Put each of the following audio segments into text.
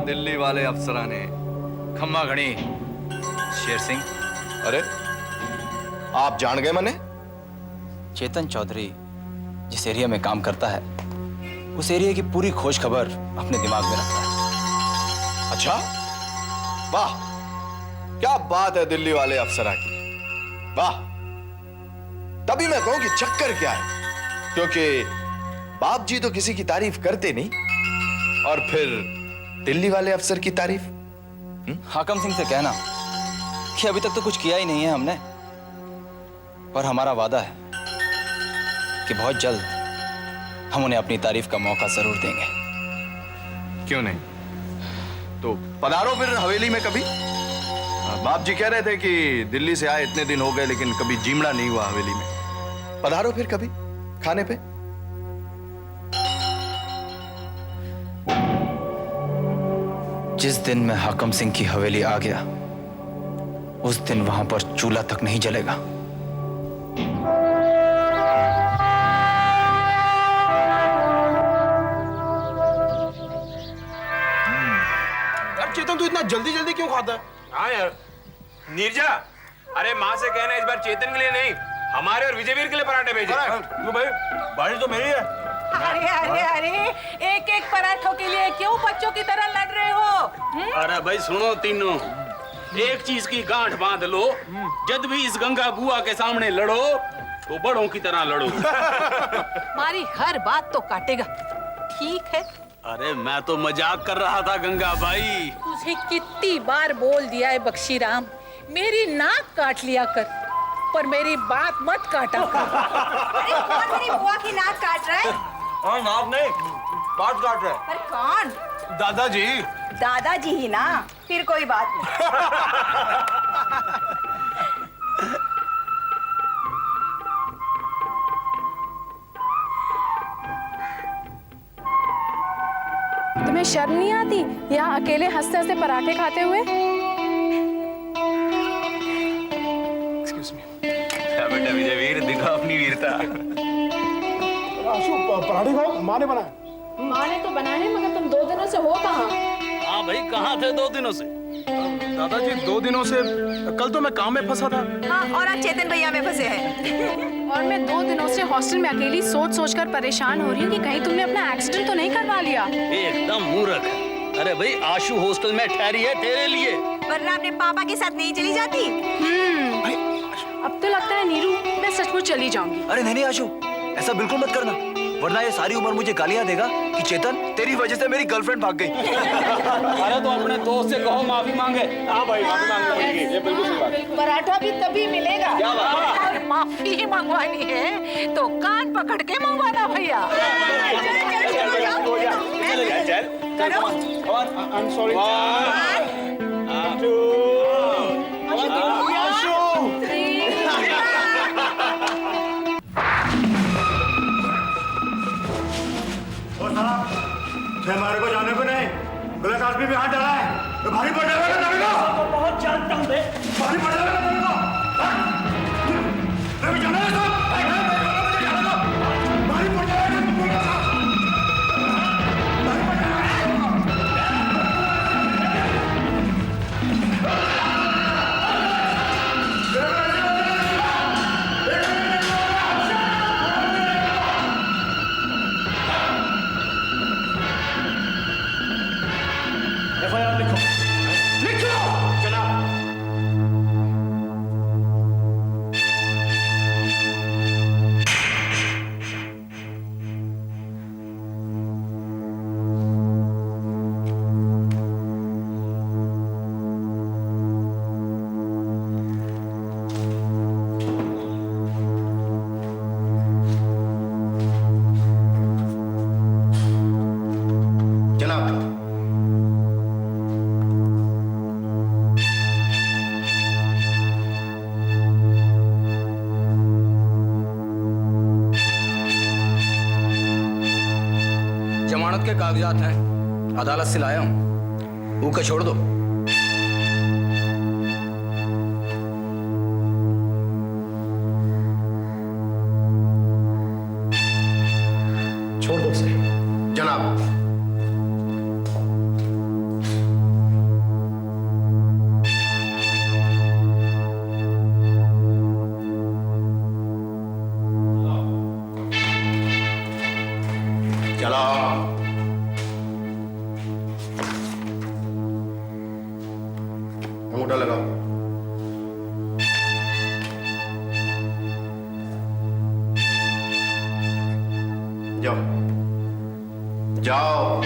दिल्ली वाले अफसरा ने। खम्मा घड़ी शेर सिंह। अरे आप जान गए मने? चेतन चौधरी जिस एरिया में काम करता है उस एरिया की पूरी खोज खबर अपने दिमाग में रखता है। अच्छा, वाह क्या बात है दिल्ली वाले अफसरा की, वाह। तभी मैं कहूं कि चक्कर क्या है, क्योंकि बाप जी तो किसी की तारीफ करते नहीं, और फिर दिल्ली वाले अफसर की तारीफ। हाकम सिंह से कहना कि अभी तक तो कुछ किया ही नहीं है हमने, पर हमारा वादा है कि बहुत जल्द हम उन्हें अपनी तारीफ का मौका जरूर देंगे। क्यों नहीं, तो पधारो फिर हवेली में कभी। बाप जी कह रहे थे कि दिल्ली से आए इतने दिन हो गए लेकिन कभी जीमड़ा नहीं हुआ हवेली में। पधारो फिर कभी खाने पे। जिस दिन मैं हाकम सिंह की हवेली आ गया उस दिन वहां पर चूल्हा तक नहीं जलेगा। चेतन तू इतना जल्दी जल्दी क्यों खाता है? हाँ यार नीरजा, अरे माँ से कहना इस बार चेतन के लिए नहीं हमारे और विजयवीर के लिए पराठे भेजे। क्यों भाई, बारिश तो मेरी है। अरे अरे अरे एक एक पराठों के लिए क्यों बच्चों की तरह लड़ रहे हो? अरे भाई सुनो तीनों, एक चीज की गांठ बांध लो, जब भी इस गंगा बुआ के सामने लड़ो तो बड़ों की तरह लड़ो। हमारी हर बात तो काटेगा, ठीक है? अरे मैं तो मजाक कर रहा था गंगा भाई। तुझे कितनी बार बोल दिया है बख्शी राम, मेरी नाक काट लिया कर, पर मेरी बात मत काटा कर। अरे कौन मेरी बुआ की नाक काट रहा है? हाँ नाक नहीं, बात काट रहा है। पर कौन? दादाजी। दादाजी ही ना, फिर कोई बात नहीं। तुम्हें शर्म नहीं आती यहाँ अकेले हंसते हंसते पराठे खाते हुए? बेटा विजयवीर दिखा अपनी वीरता। आशु पराठे खाओ, माँ ने बनाया। माँ ने तो बनाए मगर तुम 2 दिनों से हो कहाँ? हाँ भाई कहाँ थे 2 दिनों से? दादाजी 2 दिनों से, कल तो मैं काम में फंसा था। हाँ, और आज चेतन भैया में फंसे हैं। और मैं 2 दिनों से हॉस्टल में अकेली सोच सोच कर परेशान हो रही हूँ कि कहीं तुमने अपना एक्सीडेंट तो नहीं करवा लिया। एकदम मूर्ख। अरे भाई आशु हॉस्टल में ठहरी है तेरे लिए, वरना अपने पापा के साथ नहीं चली जाती। अब तो लगता है नीरू मैं सचमुच चली जाऊंगी। अरे नहीं आशु, ऐसा बिल्कुल मत करना, वरना ये सारी उम्र मुझे गालियां देगा कि चेतन तेरी वजह से मेरी गर्लफ्रेंड भाग गई। अरे तो अपने दोस्त से कहो माफी मांगे। हाँ भाई माफी मांगना पड़ेगी, ये बिल्कुल सही बात। पराठा भी तभी मिलेगा। क्या बात? और माफी ही मंगवानी है तो कान पकड़ के मंगवाना भैया। I'm sorry. हमारे को जाने को नहीं, गलत आदमी भी हाथ डाला है तो भारी पड़ जाएगा ना तो बहुत जानता हूँ, भारी पड़ जाएगा ना तो जाना है सब, भारी पड़ जाएगा FIR लिखो, लिखो जनाब। जमानत के कागजात हैं, अदालत से लाया हूं, ऊका छोड़ दो। छोड़ दो उसे जनाब। अंगूठा लगाओ। जाओ जाओ।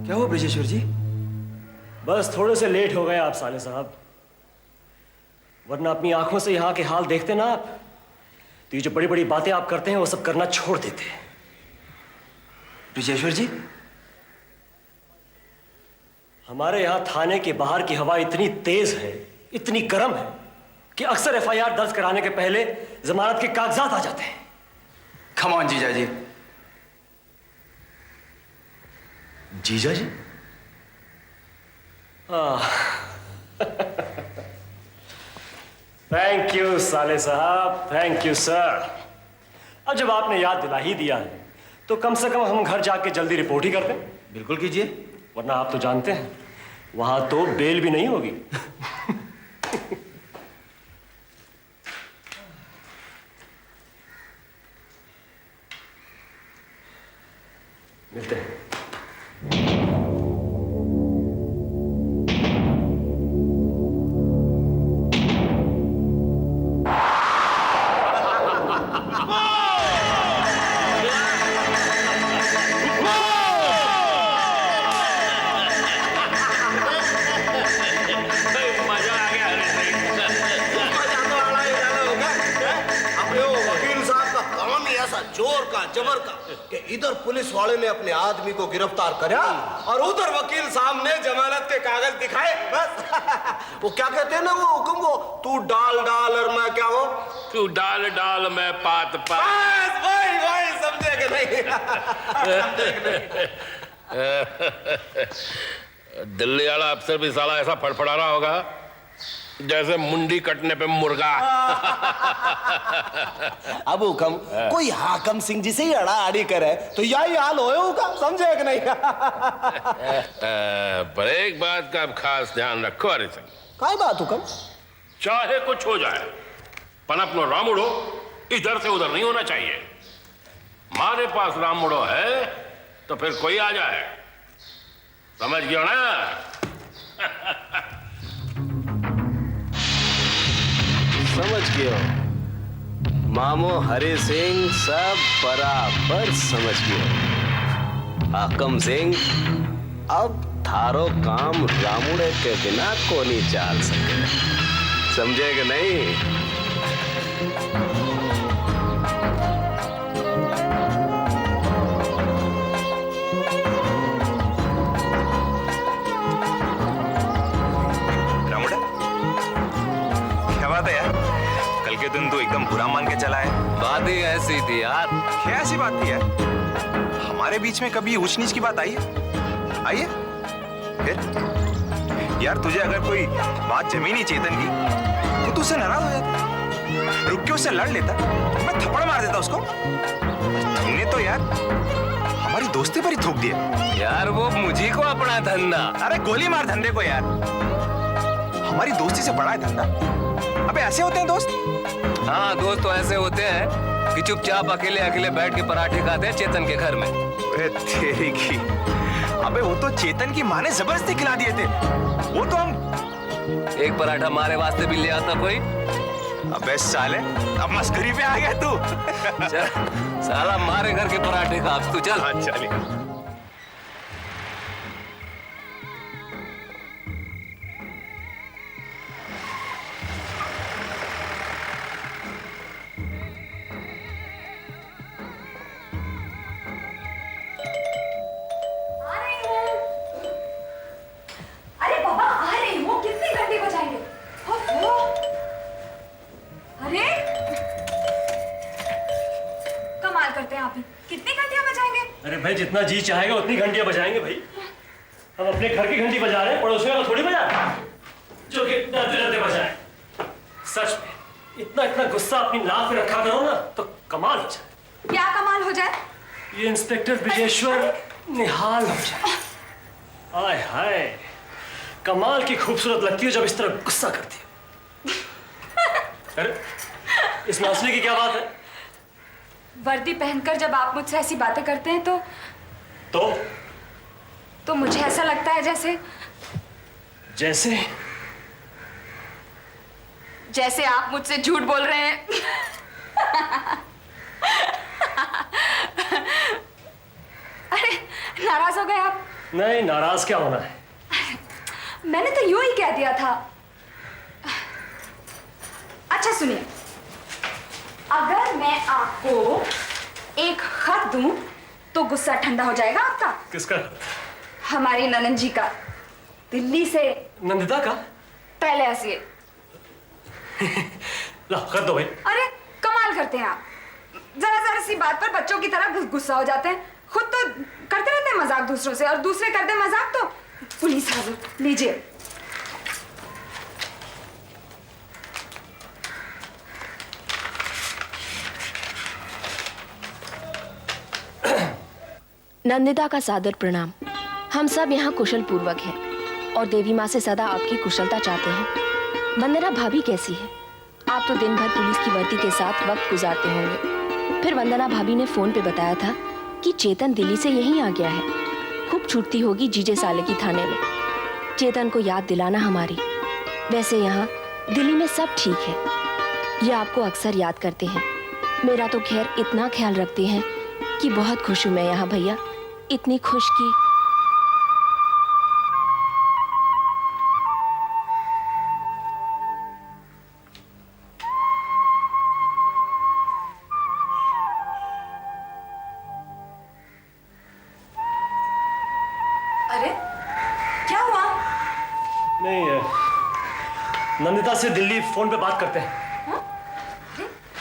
क्या हुआ ब्रजेश्वर जी? बस थोड़े से लेट हो गए आप साले साहब, वरना अपनी आंखों से यहां के हाल देखते ना आप, तो ये जो बड़ी बड़ी बातें आप करते हैं वो सब करना छोड़ देते हैं। ब्रजेश्वर जी, हमारे यहां थाने के बाहर की हवा इतनी तेज है, इतनी गर्म है कि अक्सर एफआईआर दर्ज कराने के पहले जमानत के कागजात आ जाते हैं। कम ऑन जीजा जी। जीजा जी? थैंक यू साले साहब, थैंक यू सर। अब जब आपने याद दिला ही दिया है तो कम से कम हम घर जाके जल्दी रिपोर्ट ही कर दें। बिल्कुल कीजिए। वरना आप तो जानते हैं वहां तो बेल भी नहीं होगी। मिलते हैं। जोर का जबर का कि इधर पुलिस वाले ने अपने आदमी को गिरफ्तार करा और उधर वकील साहब ने जमानत के कागज दिखाए। बस वो क्या कहते हैं ना वो हुक्म को, तू डाल डाल और मैं क्या हो, तू डाल डाल मैं पात पात। बस वही वही, समझे कि नहीं? दिल्ली वाला अफसर भी साला ऐसा फड़फड़ा रहा होगा जैसे मुंडी कटने पे मुर्गा। अब हुक्म कोई हाकम सिंह जी से ही अड़ा आड़ी करे तो यही हाल होगा, समझे कि नहीं? पर एक बात का अब खास ध्यान रखो अरे सिंह, काय बात हुक्म? चाहे कुछ हो जाए पनपनो रामुड़ो इधर से उधर नहीं होना चाहिए। हमारे पास रामुड़ो है तो फिर कोई आ जाए, समझ गया ना? समझ गयो मामो हरि सिंह, सब बराबर समझ गयो। हाकम सिंह, अब थारो काम रामुड़े के बिना को नहीं चाल सके, समझे कि नहीं? के दिन तो एकदम बुरा मान के चला है। बात ही ऐसी थी यार। क्या ऐसी बात थी यार? हमारे बीच में कभी ऊंच नीच की बात आई है? आई है? फिर यार तुझे अगर कोई बात जमी नहीं चेतन की तो तू उससे नाराज हो जाता, रुक के उससे लड़ लेता, मैं थप्पड़ मार देता उसको। तुमने तो यार हमारी दोस्ती पर ही थूक दिया यार। वो मुझे को अपना धंधा। अरे गोली मार धंधे को यार, हमारी दोस्ती से बड़ा है धंधा। अबे ऐसे होते हैं दोस्त? हाँ, दोस्त तो ऐसे होते हैं कि चुपचाप अकेले अकेले बैठ के पराठे खाते हैं चेतन के घर में। तेरी की, अबे वो तो चेतन की माँ ने जबरदस्ती खिला दिए थे, वो तो हम एक पराठा मारे वास्ते भी ले आता कोई। अबे साले, अब मस्करी पे आ गया तू। चल साला मारे घर के पराठे खा तू, चल। चल भाई जितना जी चाहेगा उतनी घंटियां बजाएंगे भाई। हम अपने घर की घंटी बजा रहे हैं, पड़ोसियों का थोड़ी बजा रहे हैं जो कि डरते डरते बजाए। सच में इतना इतना गुस्सा अपनी नाक में रखा करो ना तो कमाल हो जाए। क्या कमाल हो जाए? ये इंस्पेक्टर ब्रिजेश्वर निहाल हो जाए। आय हाय, कमाल की खूबसूरत लगती है जब इस तरह गुस्सा करती है। अरे इसमें हंसने की क्या बात है? वर्दी पहनकर जब आप मुझसे ऐसी बातें करते हैं तो मुझे ऐसा लगता है जैसे आप मुझसे झूठ बोल रहे हैं। अरे नाराज हो गए आप? नहीं, नाराज क्या होना है? मैंने तो यूं ही कह दिया था। अच्छा सुनिए, अगर मैं आपको एक खत दूं तो गुस्सा ठंडा हो जाएगा आपका? किसका? हमारी ननन जी का, दिल्ली से। नंदिता का? पहले हंसिए। ला खत दो भाई। अरे कमाल करते हैं आप, जरा सी बात पर बच्चों की तरह गुस्सा हो जाते हैं। खुद तो करते रहते हैं मजाक दूसरों से, और दूसरे करते हैं मजाक तो पुलिस हाजिर। लीजिए। नंदिता का सादर प्रणाम। हम सब यहाँ कुशल पूर्वक हैं और देवी माँ से सदा आपकी कुशलता चाहते हैं। वंदना भाभी कैसी है? आप तो दिन भर पुलिस की वर्दी के साथ वक्त गुजारते होंगे। फिर वंदना भाभी ने फोन पे बताया था कि चेतन दिल्ली से यहीं आ गया है। खूब छुट्टी होगी जीजे साले की थाने में। चेतन को याद दिलाना हमारी। वैसे यहाँ दिल्ली में सब ठीक है। ये आपको अक्सर याद करते हैं। मेरा तो खैर इतना ख्याल रखते हैं कि बहुत खुश हूँ मैं यहाँ भैया। इतनी खुश की अरे क्या हुआ? नहीं, नंदिता से दिल्ली फोन पे बात करते हैं।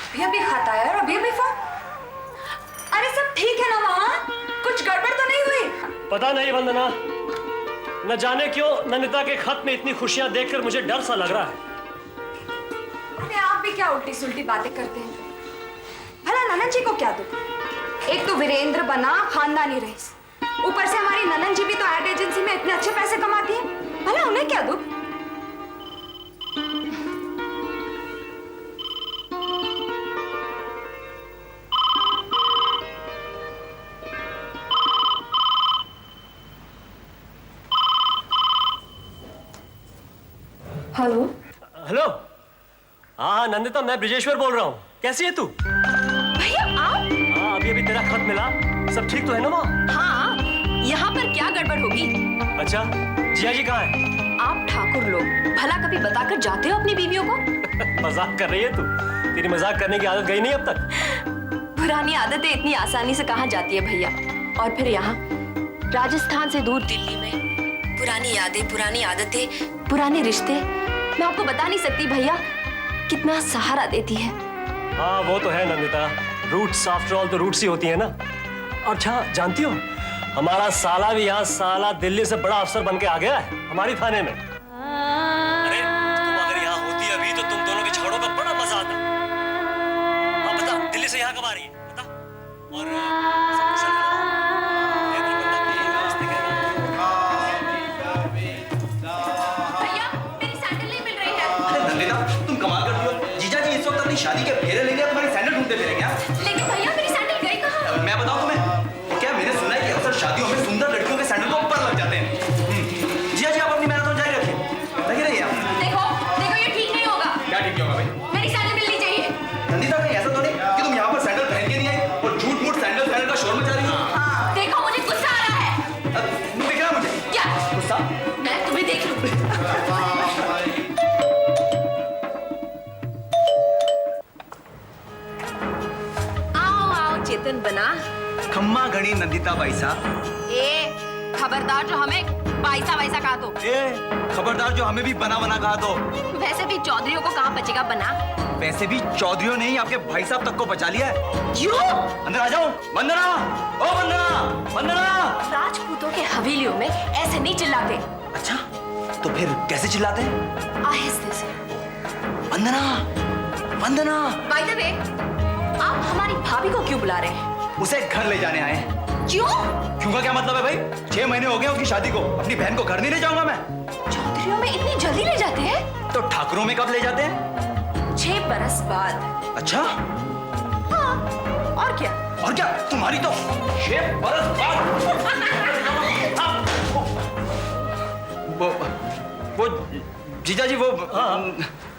अभी अभी खत आया और अभी अभी फोन। अरे सब ठीक है ना वहाँ? कुछ गड़बड़ तो नहीं हुई? पता नहीं वंदना, न जाने क्यों नंदिता के खत में इतनी खुशियां देखकर मुझे डर सा लग रहा है। अरे आप भी क्या उल्टी सुल्टी बातें करते हैं? भला ननन जी को क्या दुख? एक तो वीरेंद्र बना खानदानी रईस, ऊपर से हमारी ननन जी भी तो एड एजेंसी में इतने अच्छे पैसे कमाती है। भला उन्हें क्या दुख? हेलो। हेलो। हाँ नंदिता, मैं ब्रिजेश्वर बोल रहा हूँ। कैसी है तू? भैया आप? हाँ, अभी अभी तेरा खत मिला। सब ठीक तो है ना वहाँ? हाँ, यहाँ पर क्या गड़बड़ होगी? अच्छा, जिया जी कहाँ है? आप ठाकुर लोग भला कभी बताकर जाते हो अपनी बीवियों को? मजाक कर रही है तू? तेरी मजाक करने की आदत गई नहीं अब तक? पुरानी आदतें इतनी आसानी से कहाँ जाती है भैया। और फिर यहाँ राजस्थान से दूर दिल्ली में पुरानी यादें, पुरानी आदतें, पुराने रिश्ते, मैं आपको बता नहीं सकती भैया कितना सहारा देती है। हाँ वो तो है नंदिता, रूट्स आफ्टर ऑल तो रूट्स ही होती है ना। और अच्छा जानती हो, हमारा साला भी यहाँ साला दिल्ली से बड़ा अफसर बन के आ गया है हमारी थाने में। अरे तुम अगर यहाँ होती अभी तो तुम दोनों के झगड़ों का बड़ा मजा आता। हाँ बता, दिल्ली से यहाँ कब आ रही है बता। और सब कुशल है ना? नंदिता, तुम कमाल करती हो। जीजा जी इस वक्त अपनी शादी के फेरे लेंगे, तुम्हारी सैंडल ढूंढते फिरेंगे क्या? लेकिन भैया मेरी सैंडल गई कहाँ? मैं बताऊं तुम्हें, क्या मैंने सुना है कि अक्सर शादियों में सुंदर लड़कियों के सैंडल को ऊपर लग जाते हैं। जीजा जी आप अपनी मैराथन जारी रखिए। लगी रहिए आप। देखो ये ठीक नहीं होगा। क्या ठीक होगा भाई? मेरी सैंडल मिलनी चाहिए। नंदिता कहीं ऐसा तो नहीं कि तुम यहाँ पर सैंडल पहन के नहीं आई और झूठ मूठ सैंडल का शोर मचा रही हो? देखो मुझे गुस्सा आ रहा है। दिख रहा मुझे क्या गुस्सा? मैं तुम्हें देख लूं। आओ आओ चेतन बना। खम्मा घड़ी नंदिता भाई साहब। ए खबरदार जो हमें पैसा वैसा कहा तो। ए खबरदार जो हमें भी बना बना कहा तो। वैसे भी चौधरियों को कहाँ बचेगा बना। वैसे भी चौधरियों ने ही आपके भाई साहब तक को बचा लिया है। क्यों? अंदर आ जाओ। वंदना, ओ वंदना, वंदना। राजपूतों के हवेलियों में ऐसे नहीं चिल्लाते। अच्छा, तो फिर कैसे चिल्लाते हैं? आहिस्ते से। वंदना, वंदना। बाय द वे, आप हमारी भाभी को क्यों बुला रहे हैं? उसे घर ले जाने आए हैं। क्यों? क्यों का क्या मतलब है भाई? 6 महीने हो गए उसकी शादी को, अपनी बहन को घर नहीं ले जाऊंगा मैं। चौधरियों में इतनी जल्दी ले जाते हैं? तो ठाकुरों में कब ले जाते हैं? 6 बरस बाद। अच्छा, हाँ, और क्या? और क्या? तुम्हारी तो 6 बरस बाद। वो जीजा जी वो हाँ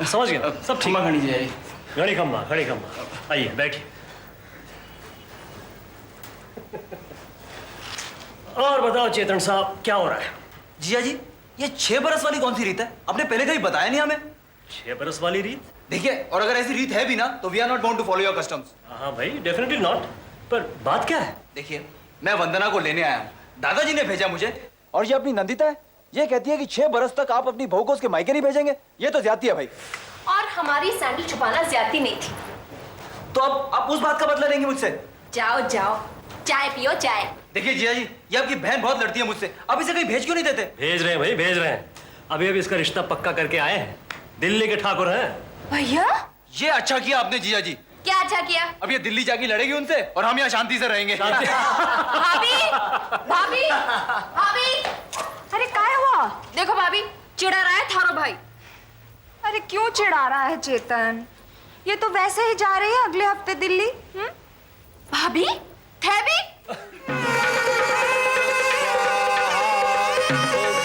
समझ गया, सब ठीक। खड़ी जीजा जी। घड़ी खम्मा, घड़ी खम्मा, आइए बैठिए। और बताओ चेतन साहब, क्या हो रहा है? जीजा जी, ये 6 बरस वाली कौन सी रीत है? आपने पहले कभी बताया नहीं हमें। 6 बरस वाली रीत? देखिए, और अगर ऐसी रीत है भी ना, तो we are not bound to follow your customs. हाँ भाई, डेफिनेटली नॉट। पर बात क्या है? देखिए, मैं वंदना को लेने आया हूँ, दादाजी ने भेजा मुझे, और ये अपनी नंदिता है, ये कहती है कि 6 बरस तक आप अपनी बहू को उसके मायके नहीं भेजेंगे। ये तो ज्यादती है भाई। और हमारी सैंडल छुपाना ज्यादती नहीं थी। तो अब आप उस बात का बदला लेंगे मुझसे? जाओ जाओ, चाय पियो चाय। देखिए जीजा जी, ये आपकी बहन बहुत लड़ती है मुझसे, आप इसे कहीं भेज क्यों नहीं देते? भेज रहे हैं भाई, भेज रहे हैं। अभी अभी इसका रिश्ता पक्का करके आए हैं। दिल्ली के ठाकुर हैं। भैया? ये अच्छा किया आपने जीजा जी। क्या अच्छा किया? अब ये दिल्ली जाके लड़ेगी उनसे, और हम यहाँ शांति से रहेंगे। भाभी, भाभी, भाभी, अरे क्या हुआ? देखो भाभी, चिढ़ा रहा है थारो भाई। अरे क्यों चिढ़ा रहा है चेतन? ये तो वैसे ही जा रही है अगले हफ्ते दिल्ली। भाभी, थे भी? ओम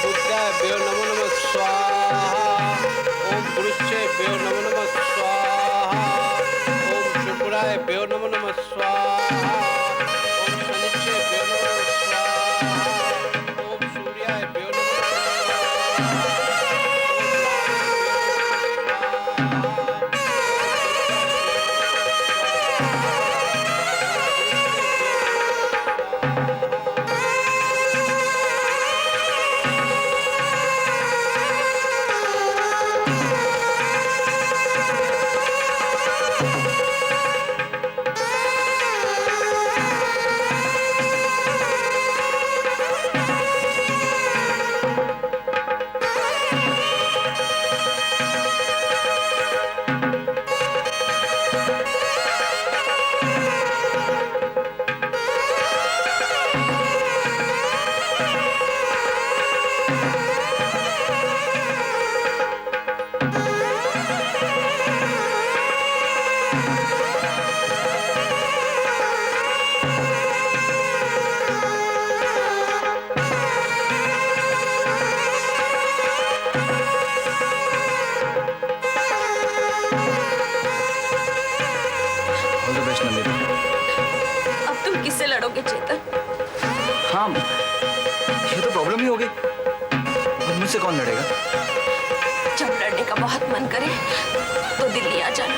बुद्धाय भ्यो नमो नमः स्वाहा। ओम पुरुषाय भ्यो नमो नमः स्वाहा। ओम शुक्राय भ्यो नमो नमः स्वाहा। ओम शनिश्चराय भ्यो नमो नमः स्वाहा। ओम सूर्याय भ्यो नमो अब तुम किससे लड़ोगे चेतन? हाँ, ये तो प्रॉब्लम ही हो गई। और मुझसे कौन लड़ेगा? जब लड़ने का बहुत मन करे तो दिल्ली आ जाना।